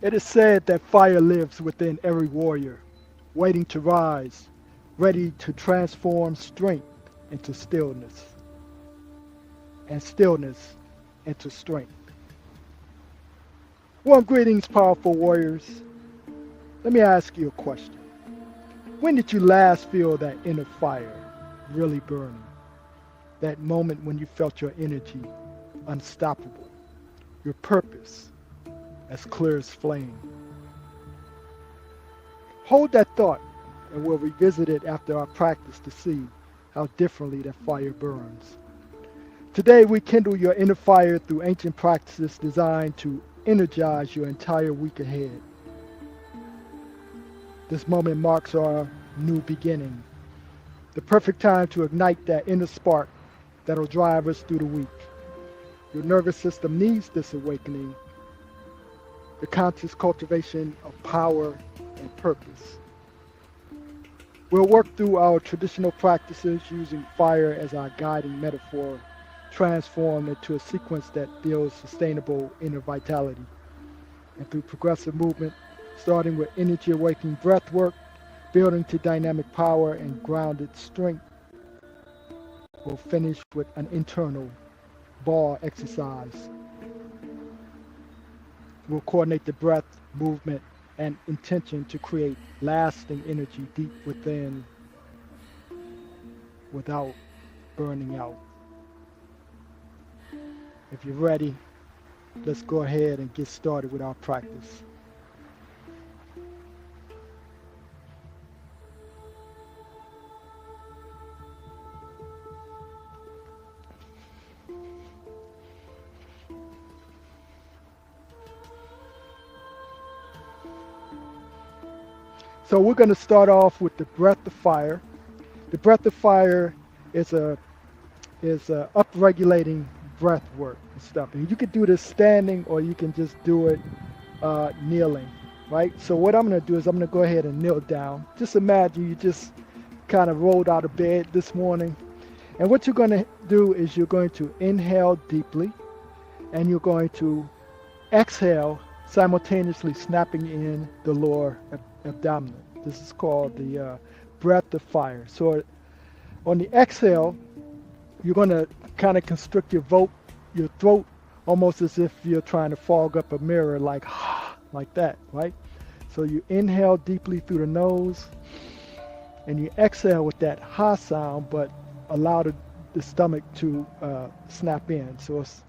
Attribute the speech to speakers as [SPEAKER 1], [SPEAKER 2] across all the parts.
[SPEAKER 1] It is said that fire lives within every warrior, waiting to rise, ready to transform strength into stillness, and stillness into strength. Well, greetings, powerful warriors. Let me ask you a question. When did you last feel that inner fire really burning? That moment when you felt your energy unstoppable, your purpose as clear as flame. Hold that thought, and we'll revisit it after our practice to see how differently that fire burns. Today, we kindle your inner fire through ancient practices designed to energize your entire week ahead. This moment marks our new beginning, the perfect time to ignite that inner spark that'll drive us through the week. Your nervous system needs this awakening, the conscious cultivation of power and purpose. We'll work through our traditional practices using fire as our guiding metaphor, transformed into a sequence that builds sustainable inner vitality. And through progressive movement, starting with energy awakening breath work, building to dynamic power and grounded strength, we'll finish with an internal ball exercise. We'll coordinate the breath, movement, and intention to create lasting energy deep within without burning out. If you're ready, let's go ahead and get started with our practice. So we're going to start off with the breath of fire. The breath of fire is a upregulating breath work and stuff. And you could do this standing or you can just do it kneeling, right? So what I'm going to do is I'm going to go ahead and kneel down. Just imagine you just kind of rolled out of bed this morning. And what you're going to do is you're going to inhale deeply and you're going to exhale, simultaneously snapping in the lower abdomen. This is called the breath of fire. So on the exhale, you're going to kind of constrict your throat almost as if you're trying to fog up a mirror, like like that, right? So you inhale deeply through the nose and you exhale with that ha sound, but allow the stomach to snap in. So it's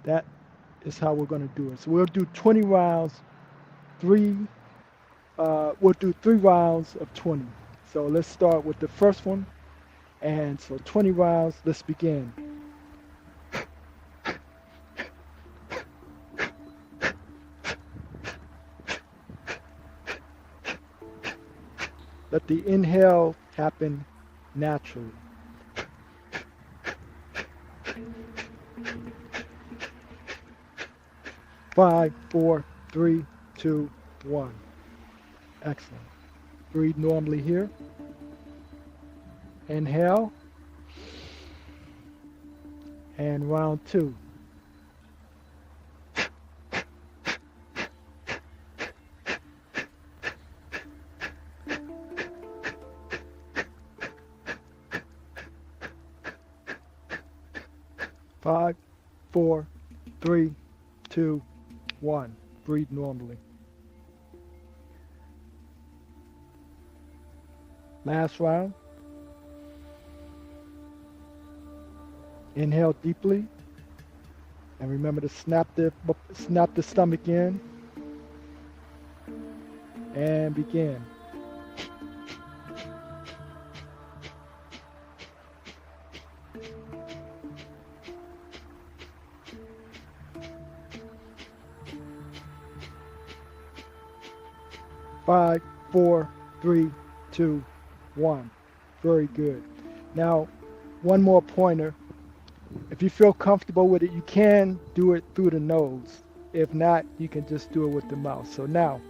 [SPEAKER 1] that is how we're going to do it. So we'll do 20 rounds, we'll do 3 rounds of 20. So let's start with the first one. And so 20 rounds, let's begin. Let the inhale happen naturally. 5, 4, 3, 2, 1. Excellent. Breathe normally here. Inhale. And round 2. Five, 4, 3, 2, 1. Breathe normally. Last round. Inhale deeply. And remember to snap the stomach in. And begin. 5, 4, 3, 2, 1. Very good. Now, one more pointer. If you feel comfortable with it, you can do it through the nose. If not, you can just do it with the mouth. So now,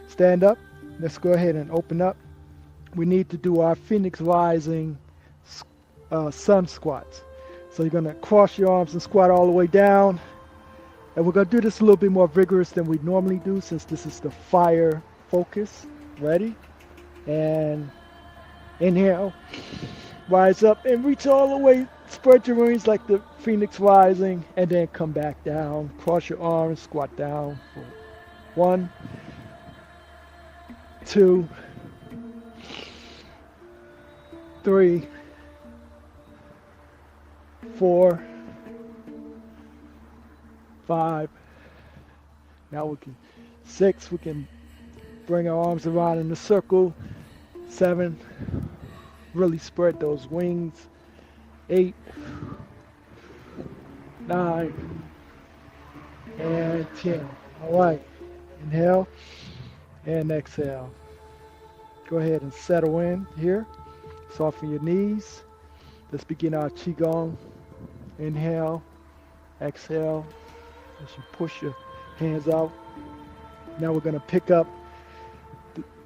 [SPEAKER 1] stand up. Let's go ahead and open up. We need to do our Phoenix Rising sun squats. So you're going to cross your arms and squat all the way down. And we're going to do this a little bit more vigorous than we normally do since this is the fire focus. Ready? And inhale. Rise up and reach all the way. Spread your wings like the phoenix rising. And then come back down. Cross your arms. Squat down. 1, 2, 3, 4, 5. Now we can 6. We can bring our arms around in a circle. 7. Really spread those wings. 8, 9, and 10. All right. Inhale and exhale. Go ahead and settle in here. Soften your knees. Let's begin our QiGong. Inhale, exhale. As you push your hands out. Now we're going to pick up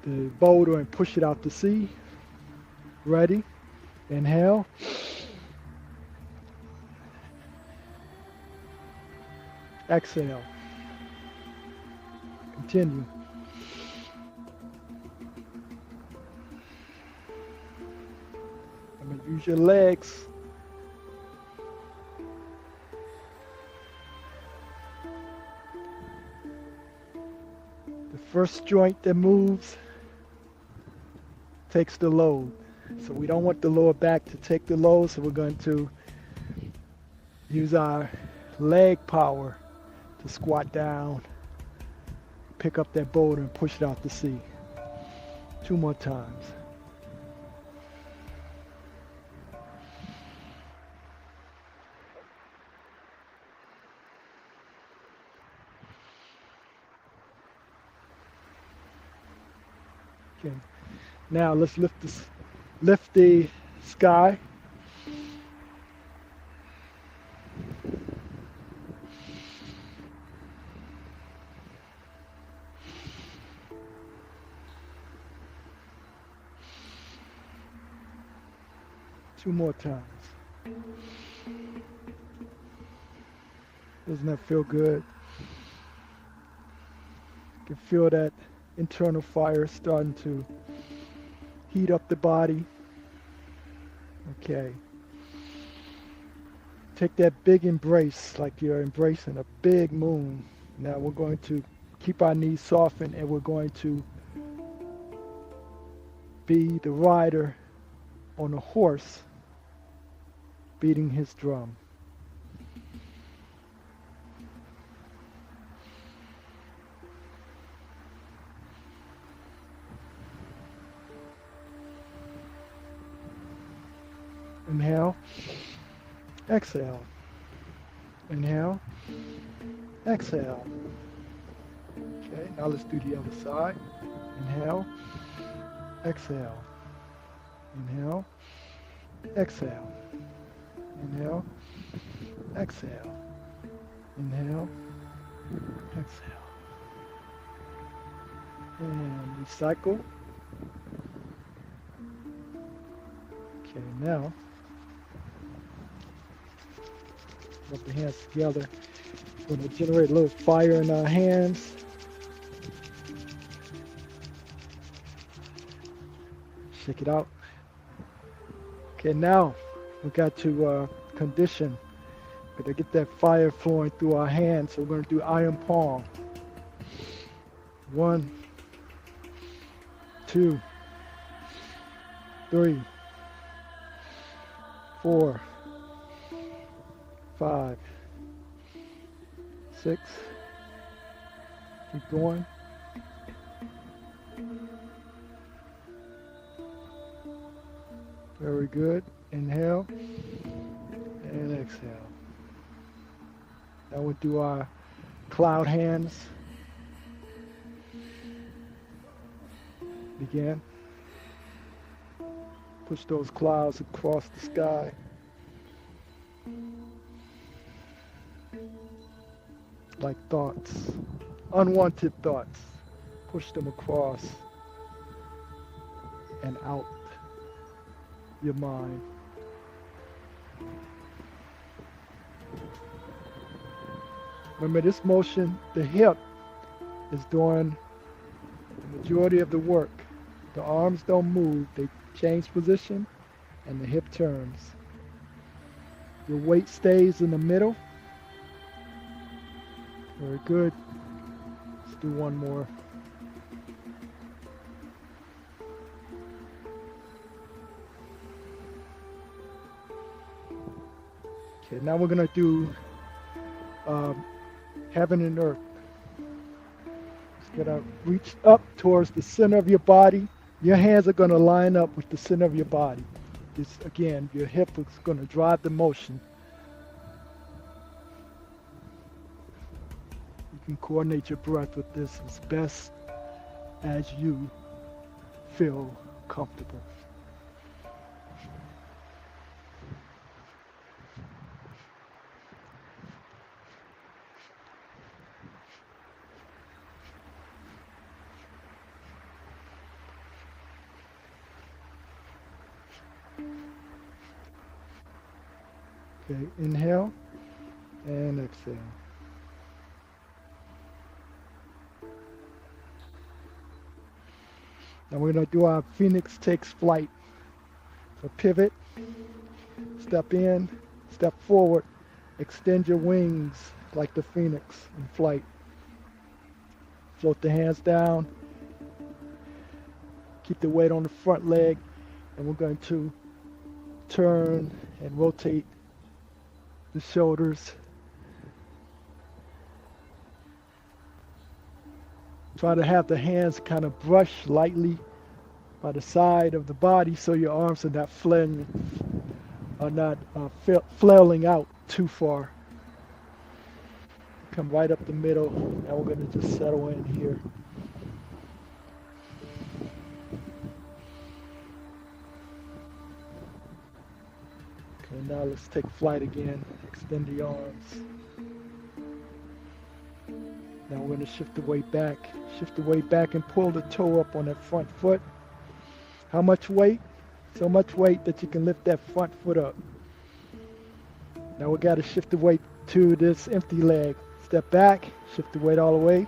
[SPEAKER 1] the boulder and push it out to sea. Ready? Inhale. Exhale. Continue. I'm going to use your legs. The first joint that moves takes the load. So we don't want the lower back to take the load, so we're going to use our leg power to squat down, pick up that boulder and push it out to sea. 2 more times. Okay. Now let's lift the sky. Two more times. Doesn't that feel good? You can feel that internal fire starting to heat up the body. Okay. Take that big embrace like you're embracing a big moon. Now we're going to keep our knees softened and we're going to be the rider on a horse beating his drum. Inhale, exhale. Inhale, exhale. Okay, now let's do the other side. Inhale, exhale. Inhale, exhale. Inhale, exhale. Inhale, exhale. And recycle. Okay, now rub the hands together. We're going to generate a little fire in our hands. Shake it out. Okay, now we got to condition. Got to get that fire flowing through our hands. So we're going to do iron palm. 1, 2, 3, 4, 5, 6. Keep going. Very good. Inhale and exhale. Now we'll do our cloud hands. Begin. Push those clouds across the sky. Like thoughts, unwanted thoughts. Push them across and out your mind. Remember this motion, the hip is doing the majority of the work. The arms don't move, they change position and the hip turns. Your weight stays in the middle. Very good. Let's do one more. Okay, now we're going to do heaven and earth. Just going to reach up towards the center of your body. Your hands are going to line up with the center of your body. This, again, your hip is going to drive the motion. You can coordinate your breath with this as best as you feel comfortable. Okay, inhale and exhale. Now we're going to do our Phoenix takes flight. So pivot, step in, step forward, extend your wings like the Phoenix in flight. Float the hands down, keep the weight on the front leg, and we're going to turn and rotate the shoulders. Try to have the hands kind of brush lightly by the side of the body so your arms are not flailing out too far. Come right up the middle, and we're going to just settle in here. Okay, now let's take flight again. Extend the arms. Now we're going to shift the weight back. Shift the weight back and pull the toe up on that front foot. How much weight? So much weight that you can lift that front foot up. Now we got to shift the weight to this empty leg. Step back, shift the weight all the way.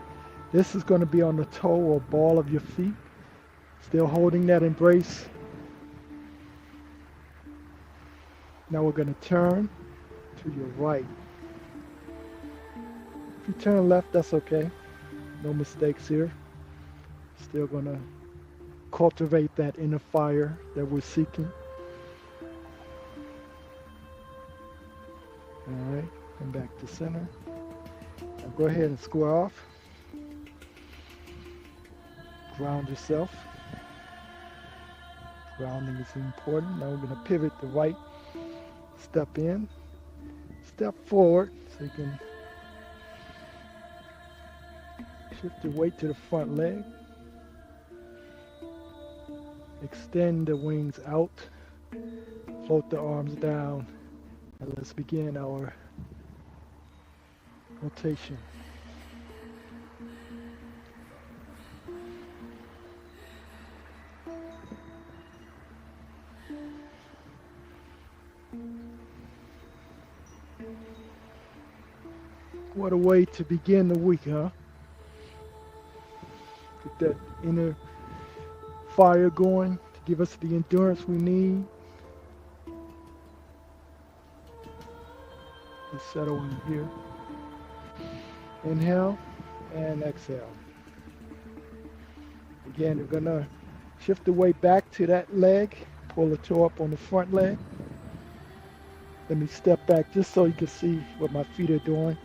[SPEAKER 1] This is going to be on the toe or ball of your feet. Still holding that embrace. Now we're going to turn to your right. If you turn left, that's okay. No mistakes here. Still going to cultivate that inner fire that we're seeking. All right, come back to center. Now go ahead and square off. Ground yourself. Grounding is important. Now we're going to pivot the right. Step in. Step forward so you can shift your weight to the front leg. Extend the wings out. Float the arms down. And let's begin our rotation. What a way to begin the week, huh? Get that inner fire going to give us the endurance we need. Let's settle in here. Inhale and exhale. Again, we're going to shift the weight back to that leg. Pull the toe up on the front leg. Let me step back just so you can see what my feet are doing.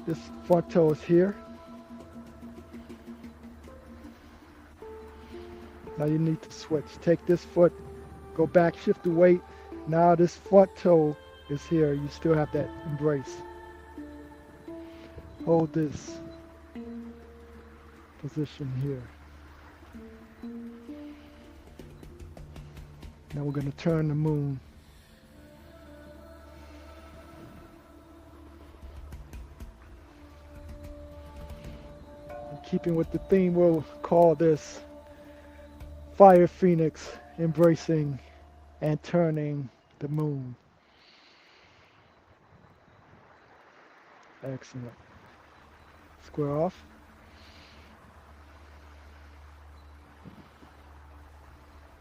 [SPEAKER 1] This front toe is here. Now you need to switch. Take this foot, go back, shift the weight. Now this front toe is here. You still have that embrace. Hold this position here. Now we're going to turn the moon. Keeping with the theme, we'll call this Fire Phoenix, embracing and turning the moon. Excellent. Square off.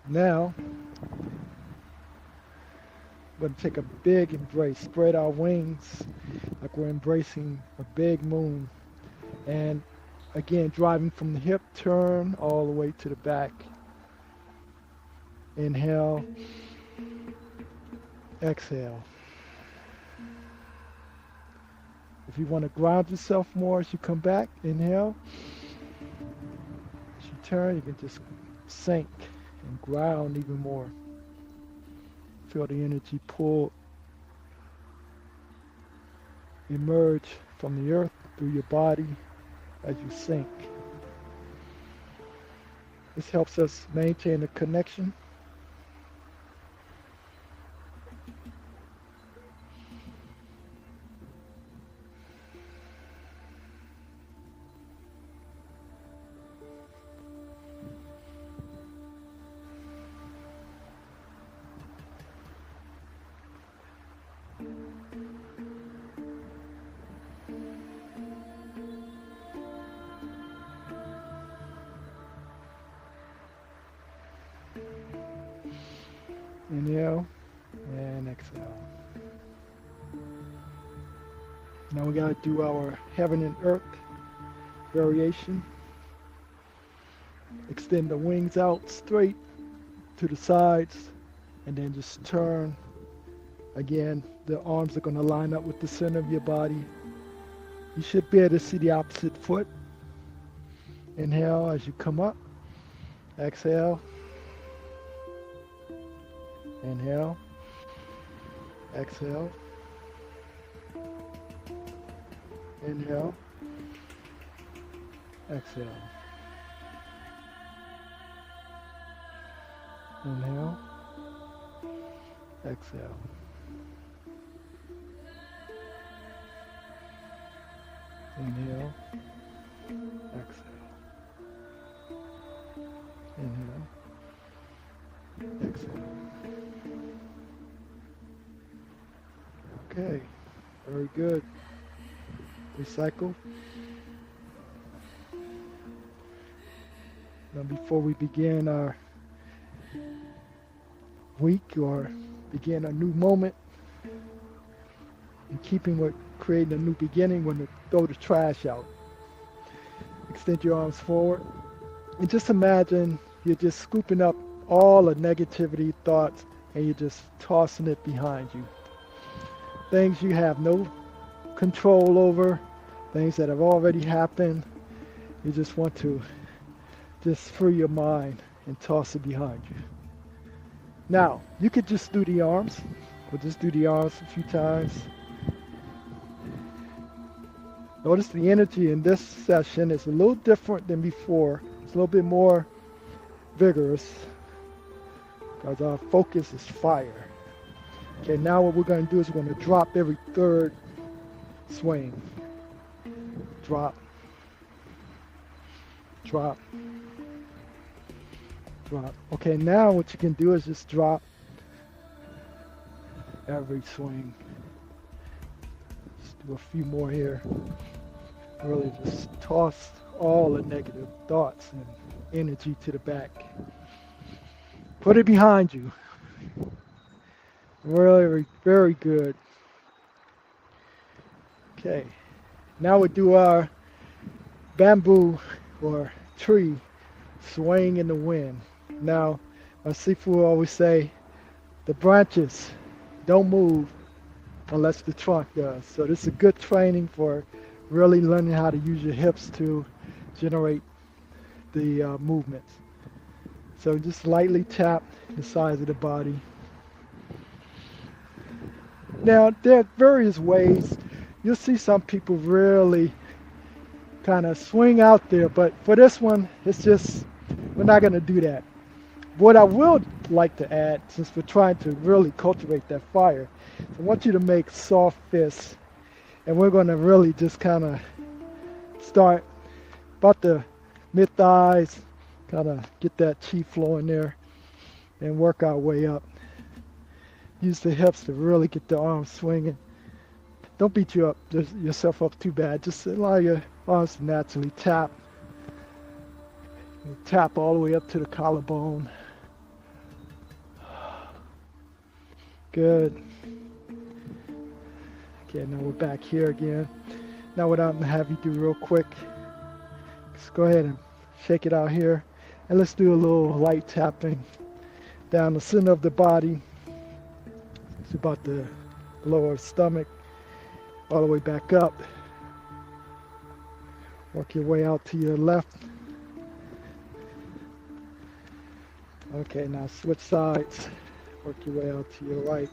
[SPEAKER 1] Now, we're going to take a big embrace. Spread our wings like we're embracing a big moon. And again, driving from the hip, turn all the way to the back. Inhale, exhale. If you want to ground yourself more as you come back, inhale. As you turn, you can just sink and ground even more. Feel the energy pull, emerge from the earth through your body as you sink. This helps us maintain a connection. Inhale and exhale. Now we got to do our heaven and earth variation. Extend the wings out straight to the sides and then just turn. Again, the arms are going to line up with the center of your body. You should be able to see the opposite foot. Inhale as you come up. Exhale. Inhale. Exhale. Inhale. Exhale. Inhale. Exhale. Inhale. Exhale. Inhale. Exhale. Okay, very good. Recycle. Now before we begin our week or begin a new moment, in keeping with creating a new beginning, when to throw the trash out. Extend your arms forward and just imagine you're just scooping up all the negativity thoughts and you're just tossing it behind you. Things you have no control over, things that have already happened. You just want to just free your mind and toss it behind you. Now, you could just do the arms. We'll just do the arms a few times. Notice the energy in this session is a little different than before. It's a little bit more vigorous because our focus is fire. Okay, now what we're going to do is we're going to drop every third swing. Drop. Drop. Drop. Okay, now what you can do is just drop every swing. Just do a few more here. Really just toss all the negative thoughts and energy to the back. Put it behind you. Really, very good. Okay, now we do our bamboo or tree swaying in the wind. Now, our Sifu always say, the branches don't move unless the trunk does. So this is a good training for really learning how to use your hips to generate the movements. So just lightly tap the sides of the body. Now, there are various ways. You'll see some people really kind of swing out there, but for this one, it's just, we're not going to do that. What I will like to add, since we're trying to really cultivate that fire, I want you to make soft fists, and we're going to really just kind of start about the mid-thighs, kind of get that chi flowing there, and work our way up. Use the hips to really get the arms swinging. Don't beat yourself up too bad. Just allow your Arms naturally tap. You tap all the way up to the collarbone. Good. Okay, now we're back here again. Now what I'm gonna have you do real quick, just go ahead and shake it out here. And let's do a little light tapping down the center of the body. It's about the lower stomach, all the way back up. Work your way out to your left. Okay, now switch sides. Work your way out to your right.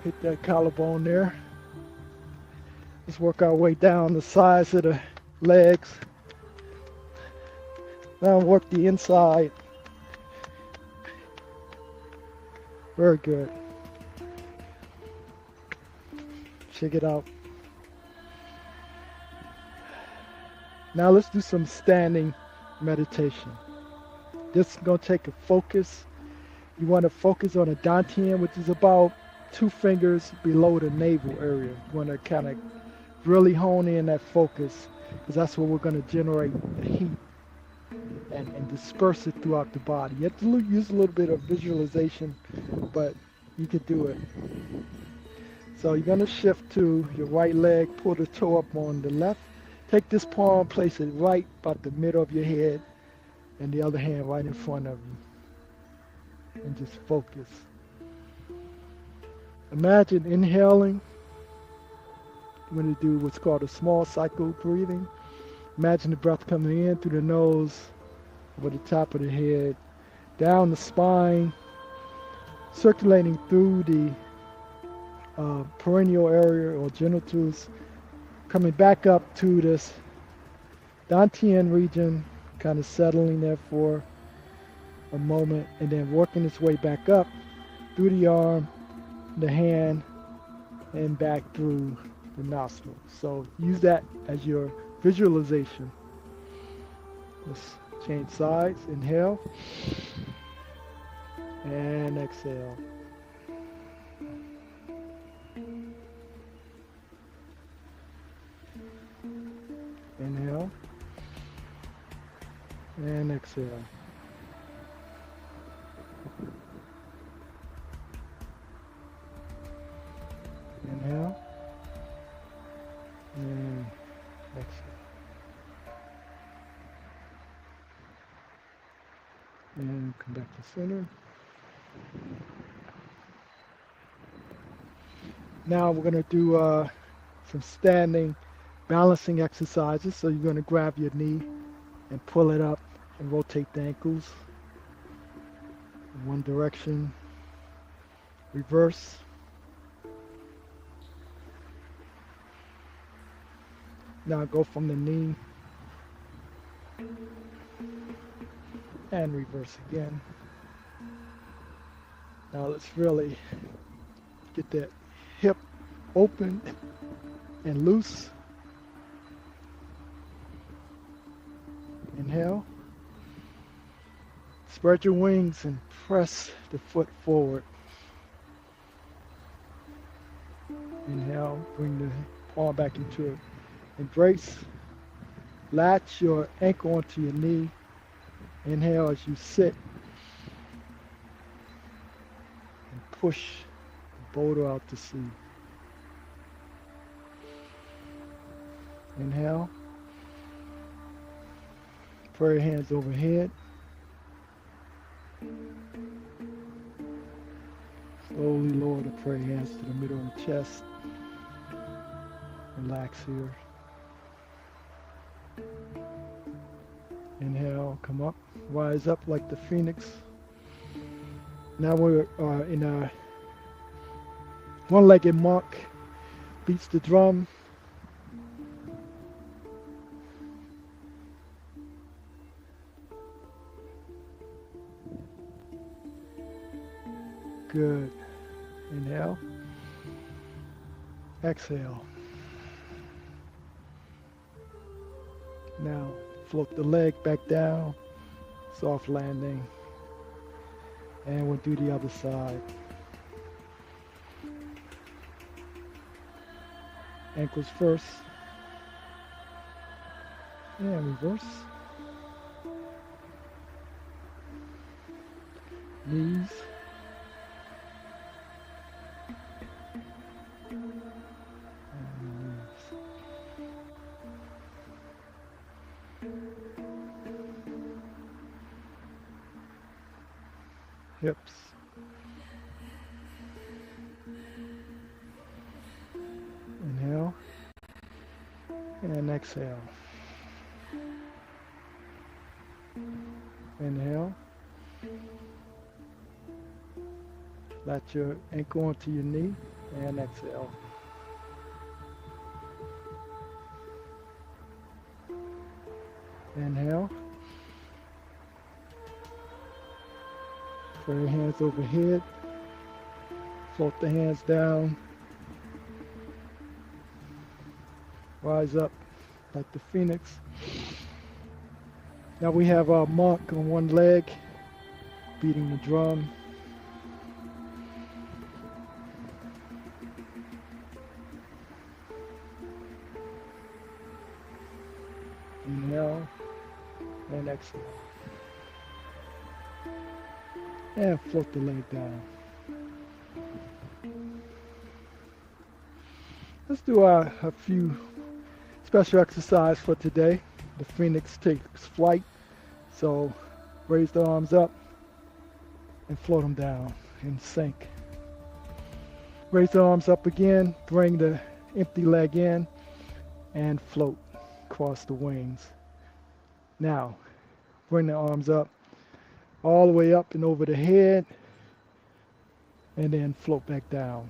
[SPEAKER 1] Hit that collarbone there. Let's work our way down the sides of the legs. Now work the inside. Very good. Shake it out. Now let's do some standing meditation. This is going to take a focus. You want to focus on a dantian, which is about 2 fingers below the navel area. You want to kind of really hone in that focus, because that's where we're going to generate the heat and disperse it throughout the body. You have to use a little bit of visualization, but you can do it. So you're going to shift to your right leg, pull the toe up on the left. Take this palm, place it right about the middle of your head, and the other hand right in front of you. And just focus. Imagine inhaling. You're going to do what's called a small cycle breathing. Imagine the breath coming in through the nose, over the top of the head, down the spine, circulating through the perineal area or genitals, coming back up to this dantian region, kind of settling there for a moment, and then working its way back up through the arm, the hand, and back through the nostril. So use that as your visualization. Let's change sides. Inhale and exhale. Inhale and exhale. Inhale and exhale. And come back to center. Now we're going to do some standing balancing exercises. So you're going to grab your knee and pull it up and rotate the ankles in one direction. Reverse. Now go from the knee and reverse again. Now let's really get that hip open and loose. Inhale. Spread your wings and press the foot forward. Inhale, bring the palm back into it. Embrace. Latch your ankle onto your knee. Inhale as you sit. And push the boulder out to sea. Inhale. Prayer hands overhead. Slowly lower the prayer hands to the middle of the chest. Relax here. Inhale, come up, rise up like the phoenix. Now we're in a one-legged monk, beats the drum. Good. Inhale. Exhale. Now float the leg back down, soft landing, and we'll do the other side. Ankles first. And reverse. Knees. And knees. Hips. Inhale. And exhale. Inhale. Latch your ankle onto your knee and exhale. Inhale. Put your hands overhead. Float the hands down. Rise up like the phoenix. Now we have our monk on one leg, beating the drum. Inhale and exhale. And float the leg down. Let's do a few special exercise for today. The phoenix takes flight. So raise the arms up and float them down and sink. Raise the arms up again, bring the empty leg in and float across the wings. Now, bring the arms up all the way up and over the head and then float back down.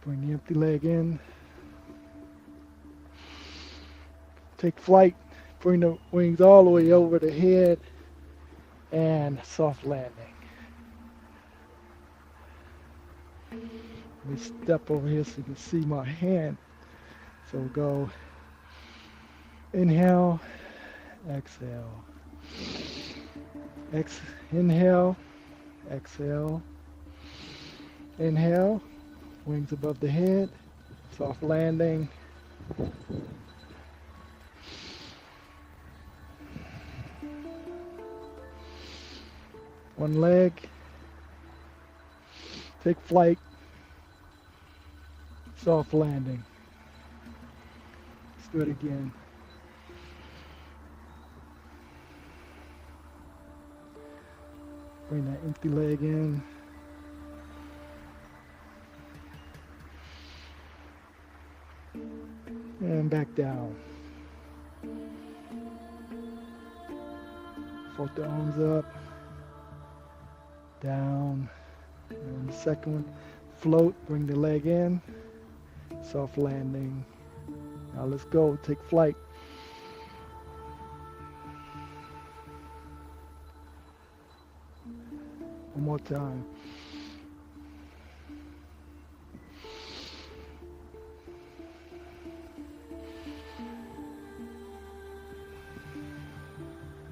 [SPEAKER 1] Bring the empty leg in. Take flight. Bring the wings all the way over the head and soft landing. Let me step over here so you can see my hand. So go inhale, exhale. Inhale, exhale. Inhale, wings above the head, soft landing. One leg. Take flight. Soft landing. Let's do it again. Bring that empty leg in. And back down. Float the arms up. Down. And the second one, float, bring the leg in. Soft landing. Now let's go, take flight. One more time.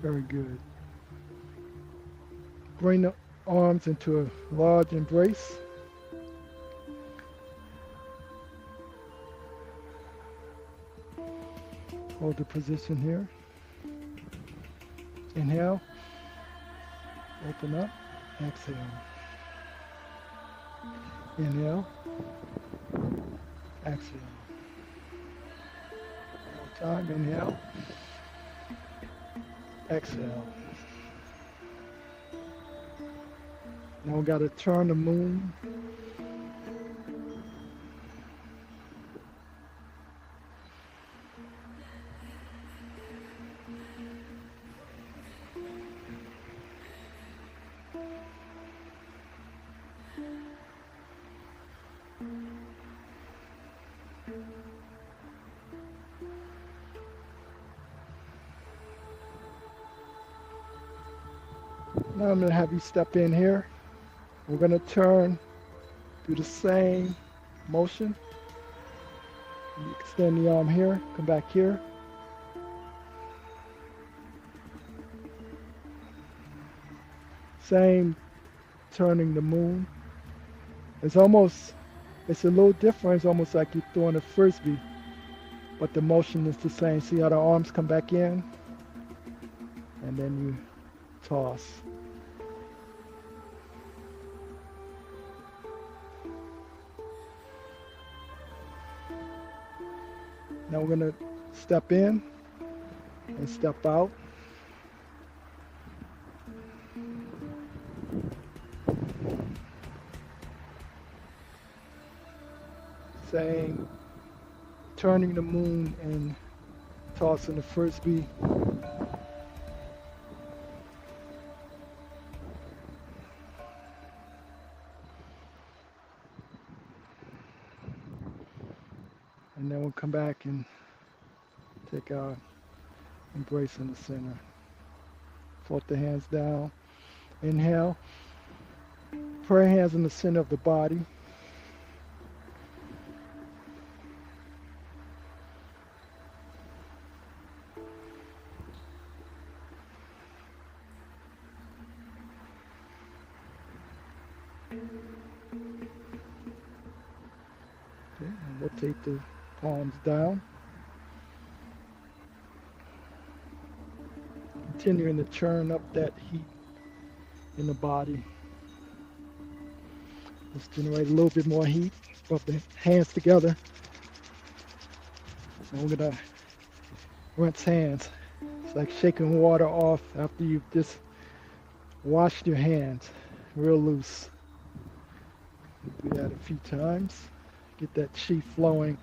[SPEAKER 1] Very good. Bring the arms into a large embrace. Hold the position here. Inhale. Open up. Exhale. Inhale. Exhale. One more time. Inhale. Exhale. Now we got to turn the moon. Now I'm going to have you step in here. We're going to turn, do the same motion. You extend the arm here, come back here. Same turning the moon. It's almost, it's a little different. It's almost like you're throwing a frisbee, but the motion is the same. See how the arms come back in? And then you toss. Now we're going to step in and step out. Saying, turning the moon and tossing the frisbee. And then we'll come back and take our embrace in the center. Float the hands down. Inhale. Prayer hands in the center of the body. Okay, and rotate the palms down. Continuing to churn up that heat in the body. Let's generate a little bit more heat. Rub the hands together. And we're gonna rinse hands. It's like shaking water off after you've just washed your hands real loose. Do that a few times. Get that chi flowing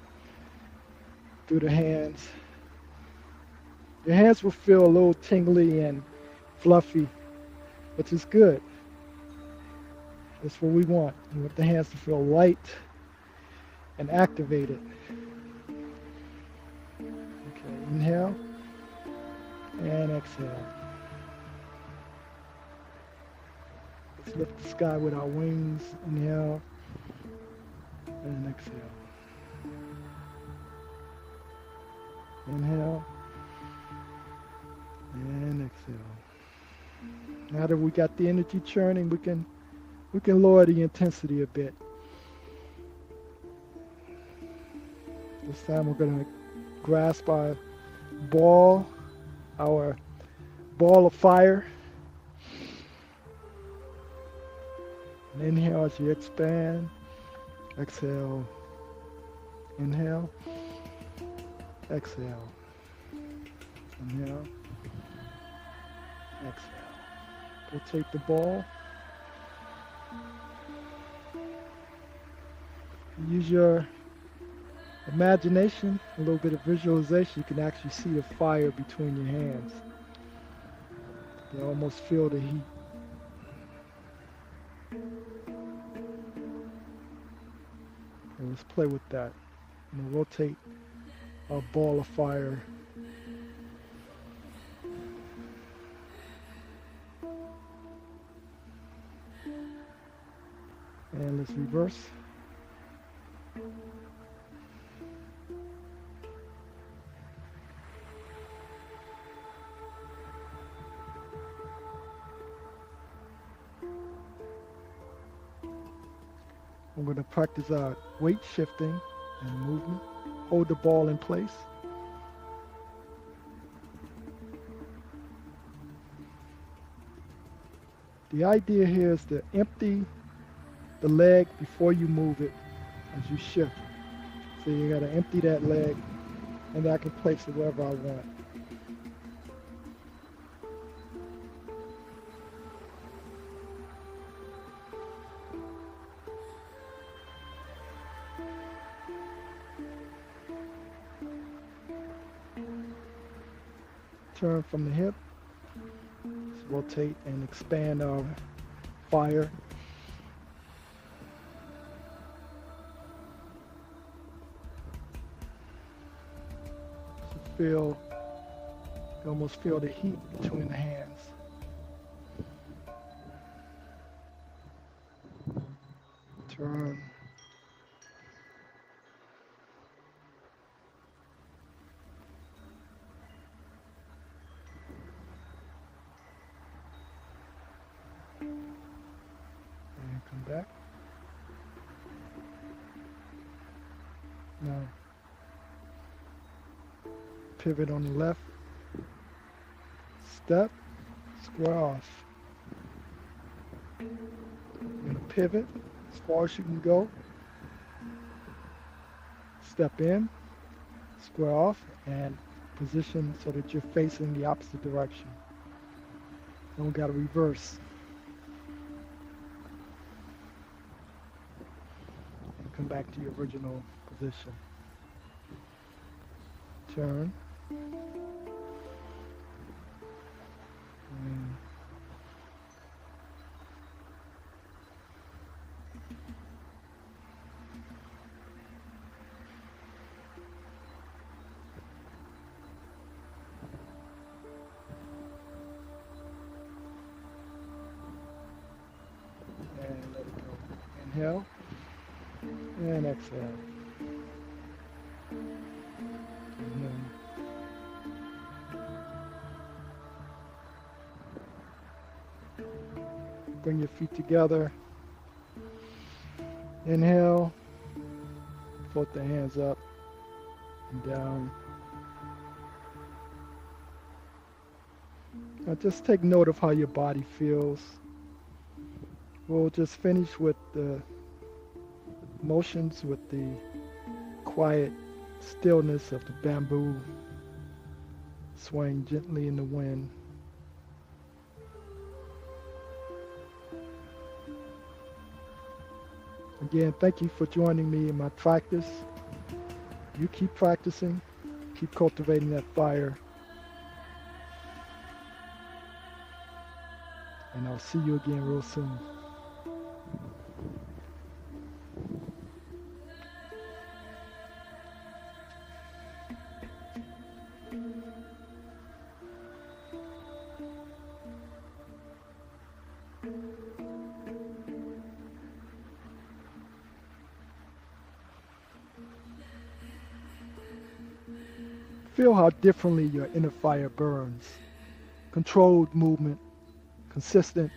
[SPEAKER 1] through the hands. Your hands will feel a little tingly and fluffy, which is good. That's what we want. We want the hands to feel light and activated. Okay, inhale and exhale. Let's lift the sky with our wings. Inhale and exhale. Inhale and exhale. Now that we got the energy churning, we can lower the intensity a bit. This time we're going to grasp our ball of fire. And inhale as you expand. Exhale. Inhale. Exhale. Inhale. Exhale. Rotate the ball. Use your imagination, a little bit of visualization. You can actually see the fire between your hands. You can almost feel the heat. And let's play with that. And rotate our ball of fire. And let's reverse. We're going to practice our weight shifting and movement. Hold the ball in place. The idea here is to empty the leg before you move it as you shift. So you got to empty that leg, and then I can place it wherever I want. Turn from the hip. Let's rotate and expand our fire. You almost feel the heat between the hands. Turn. back. Now pivot on the left. Step. Square off. You're going to pivot as far as you can go. Step in. Square off. And position so that you're facing the opposite direction. Don't got to reverse. And come back to your original position. Turn. And let it go. Inhale and exhale. Inhale. Bring your feet together. Inhale. Float the hands up and down. Now just take note of how your body feels. We'll just finish with the motions, with the quiet stillness of the bamboo swaying gently in the wind. Again, thank you for joining me in my practice. You keep practicing, keep cultivating that fire, and I'll see you again real soon. Feel how differently your inner fire burns. Controlled movement, consistent,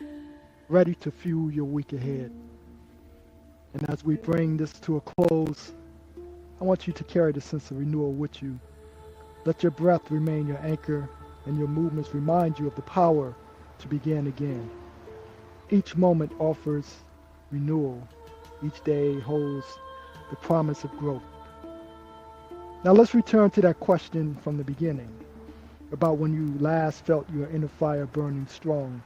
[SPEAKER 1] ready to fuel your week ahead. And as we bring this to a close, I want you to carry the sense of renewal with you. Let your breath remain your anchor and your movements remind you of the power to begin again. Each moment offers renewal. Each day holds the promise of growth. Now let's return to that question from the beginning about when you last felt your inner fire burning strong.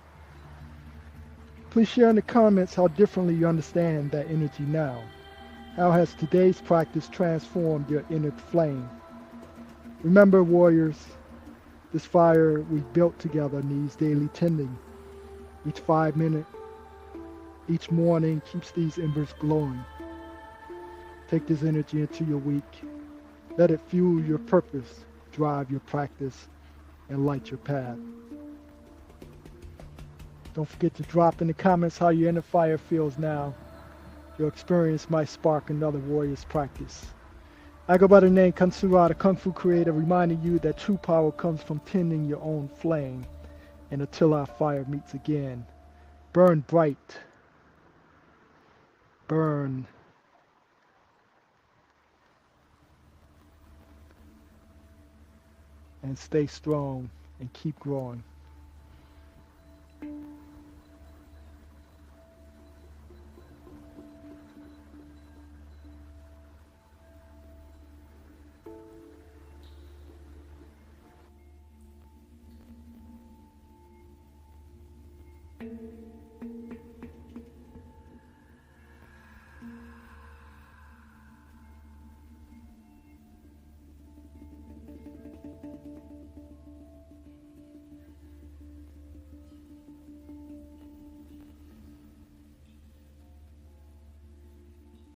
[SPEAKER 1] Please share in the comments how differently you understand that energy now. How has today's practice transformed your inner flame? Remember, warriors, this fire we built together needs daily tending. Each 5 minutes, each morning keeps these embers glowing. Take this energy into your week. Let it fuel your purpose, drive your practice, and light your path. Don't forget to drop in the comments how your inner fire feels now. Your experience might spark another warrior's practice. I go by the name Khonsura, the Kung Fu creator, reminding you that true power comes from tending your own flame. And until our fire meets again, burn bright, burn, and stay strong and keep growing.